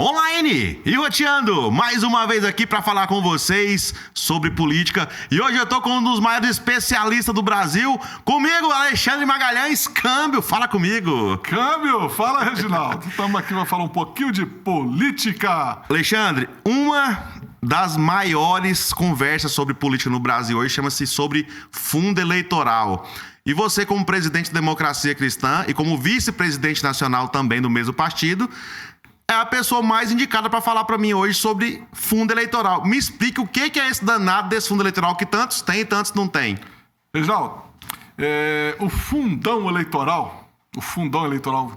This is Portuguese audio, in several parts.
Online e roteando mais uma vez aqui para falar com vocês sobre política. E hoje eu tô com um dos maiores especialistas do Brasil, comigo, Alexandre Magalhães. Câmbio, fala comigo. Câmbio, fala, Reginaldo. Estamos aqui para falar um pouquinho de política. Alexandre, uma das maiores conversas sobre política no Brasil hoje chama-se sobre fundo eleitoral. E você, como presidente da Democracia Cristã e como vice-presidente nacional também do mesmo partido, é a pessoa mais indicada para falar para mim hoje sobre fundo eleitoral. Me explique o que é esse danado desse fundo eleitoral que tantos tem e tantos não tem. Reginaldo, o fundão eleitoral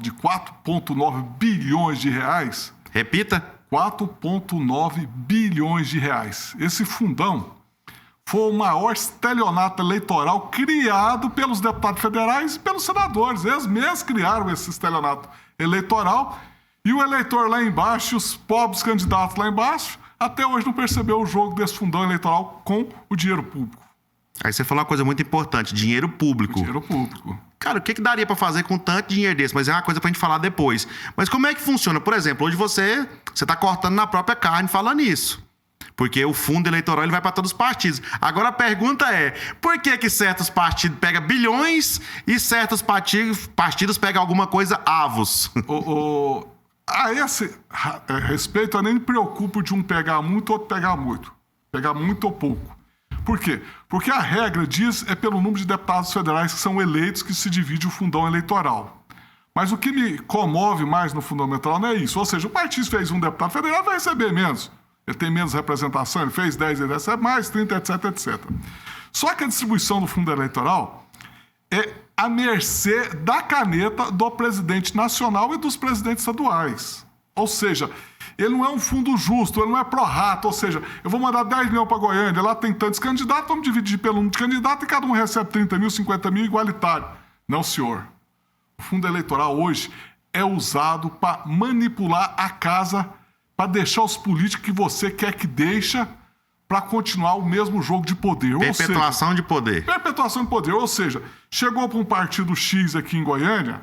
de 4,9 bilhões de reais... Repita. 4,9 bilhões de reais. Esse fundão foi o maior estelionato eleitoral criado pelos deputados federais e pelos senadores. Eles mesmos criaram esse estelionato eleitoral. E o eleitor lá embaixo, os pobres candidatos lá embaixo, até hoje não percebeu o jogo desse fundão eleitoral com o dinheiro público. Aí você falou uma coisa muito importante, dinheiro público. Dinheiro público. Cara, o que daria pra fazer com tanto dinheiro desse? Mas é uma coisa pra gente falar depois. Mas como é que funciona? Por exemplo, hoje você tá cortando na própria carne falando isso. Porque o fundo eleitoral ele vai para todos os partidos. Agora a pergunta é, por que certos partidos pegam bilhões e certos partidos pegam alguma coisa avos? A esse respeito, eu nem me preocupo de um pegar muito ou outro pegar muito. Pegar muito ou pouco. Por quê? Porque a regra diz pelo número de deputados federais que são eleitos que se divide o fundão eleitoral. Mas o que me comove mais no fundão eleitoral não é isso. Ou seja, o partido fez um deputado federal, vai receber menos. Ele tem menos representação, ele fez 10, ele recebe mais, 30, etc, etc. Só que a distribuição do fundo eleitoral é à mercê da caneta do presidente nacional e dos presidentes estaduais. Ou seja, ele não é um fundo justo, ele não é pró-rata, ou seja, eu vou mandar 10 milhões para Goiânia, lá tem tantos candidatos, vamos dividir pelo número de candidatos e cada um recebe 30 mil, 50 mil, igualitário. Não, senhor. O fundo eleitoral hoje é usado para manipular a casa, para deixar os políticos que você quer que deixa para continuar o mesmo jogo de poder. Perpetuação de poder. Perpetuação de poder, ou seja, chegou para um partido X aqui em Goiânia,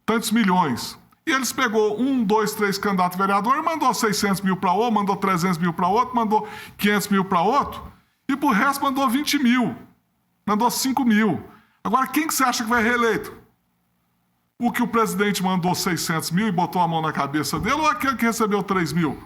tantos milhões, e eles pegou 1, 2, 3 candidatos a vereador, mandou 600 mil para outro, mandou 300 mil para outro, mandou 500 mil para outro, e pro resto mandou 20 mil, mandou 5 mil. Agora, quem que você acha que vai reeleito? O que o presidente mandou 600 mil e botou a mão na cabeça dele, ou aquele que recebeu 3 mil?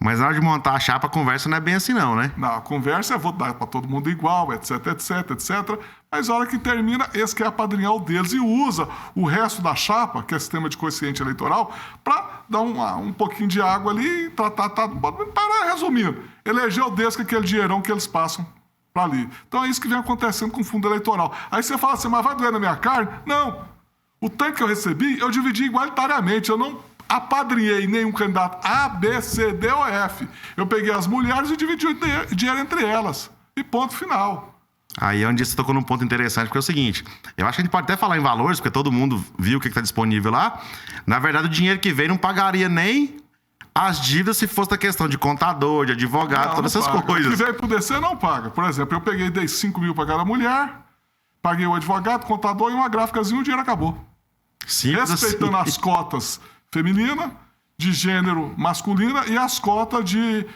Mas na hora de montar a chapa, a conversa não é bem assim não, né? Não, a conversa é vou dar para todo mundo igual, etc, etc, etc. Mas a hora que termina, esse quer apadrinhar o deles e usa o resto da chapa, que é sistema de quociente eleitoral, para dar um pouquinho de água ali e tratar, para resumindo, eleger o deles com aquele dinheirão que eles passam para ali. Então é isso que vem acontecendo com o fundo eleitoral. Aí você fala assim, mas vai doer na minha carne? Não. O tanto que eu recebi, eu dividi igualitariamente, eu não apadrinhei nenhum candidato A, B, C, D ou F. Eu peguei as mulheres e dividi o dinheiro entre elas. E ponto final. Aí é onde você tocou num ponto interessante, porque é o seguinte, eu acho que a gente pode até falar em valores, porque todo mundo viu o que está disponível lá. Na verdade, o dinheiro que veio não pagaria nem as dívidas se fosse da questão de contador, de advogado, Não, todas não essas paga. coisas. O que veio pro DC não paga. Por exemplo, eu dei 5 mil para cada mulher, paguei o advogado, contador e uma gráficazinha e o dinheiro acabou. Simples Respeitando assim. as cotas feminina, de gênero masculina e as cotas de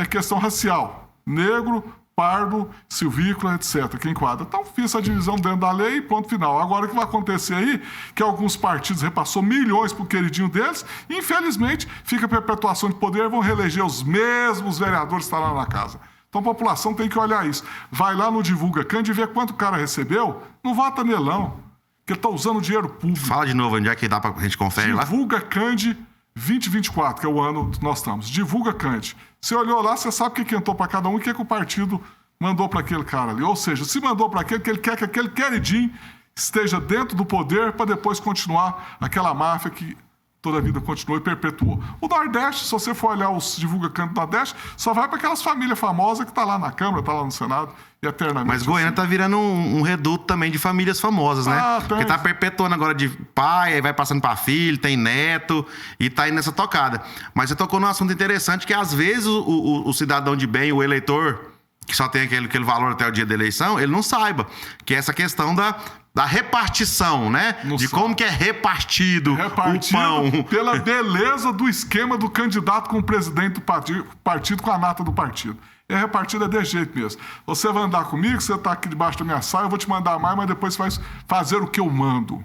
questão racial. Negro, pardo, silvícola, etc. Que enquadra. Então, fiz essa divisão dentro da lei e ponto final. Agora, o que vai acontecer aí, que alguns partidos repassou milhões pro queridinho deles, e, infelizmente, fica perpetuação de poder e vão reeleger os mesmos vereadores que estão lá na casa. Então, a população tem que olhar isso. Vai lá no Divulga Cand e vê quanto o cara recebeu, não vota nele, não. Porque ele está usando dinheiro público. Fala de novo onde é que dá pra gente conferir lá. Divulga Cand 2024, que é o ano que nós estamos. Divulga Cand. Você olhou lá, você sabe o que entrou para cada um e o que o partido mandou para aquele cara ali. Ou seja, se mandou para aquele, que ele quer que aquele queridinho esteja dentro do poder para depois continuar aquela máfia que toda a vida continuou e perpetuou. O Nordeste, se você for olhar os Divulga Cand do Nordeste, só vai para aquelas famílias famosas que tá lá na Câmara, tá lá no Senado e eternamente. Mas Goiânia tá virando um reduto também de famílias famosas, né? Porque tá perpetuando agora de pai, aí vai passando pra filho, tem neto, e tá indo nessa tocada. Mas você tocou num assunto interessante, que às vezes o cidadão de bem, o eleitor, que só tem aquele valor até o dia da eleição, ele não saiba, que é essa questão da da repartição, né? Não de sabe. como que é repartido o pão. Pela beleza do esquema do candidato com o presidente do partido com a nata do partido. É repartido desse jeito mesmo. Você vai andar comigo, você tá aqui debaixo da minha saia, eu vou te mandar mais, mas depois você vai fazer o que eu mando.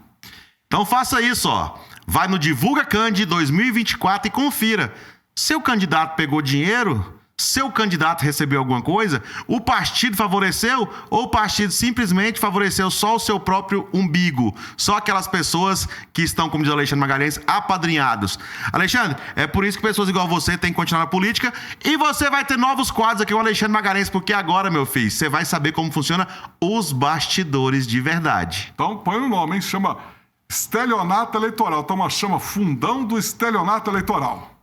Então faça isso, ó. Vai no Divulga Candi 2024 e confira. Seu candidato pegou dinheiro? Seu candidato recebeu alguma coisa? O partido favoreceu? Ou o partido simplesmente favoreceu só o seu próprio umbigo? Só aquelas pessoas que estão, como diz o Alexandre Magalhães, apadrinhados. Alexandre, é por isso que pessoas igual você têm que continuar na política. E você vai ter novos quadros aqui com o Alexandre Magalhães, porque agora, meu filho, você vai saber como funciona os bastidores de verdade. Então põe o nome, hein? Chama estelionato eleitoral. Então chama Fundão do Estelionato Eleitoral.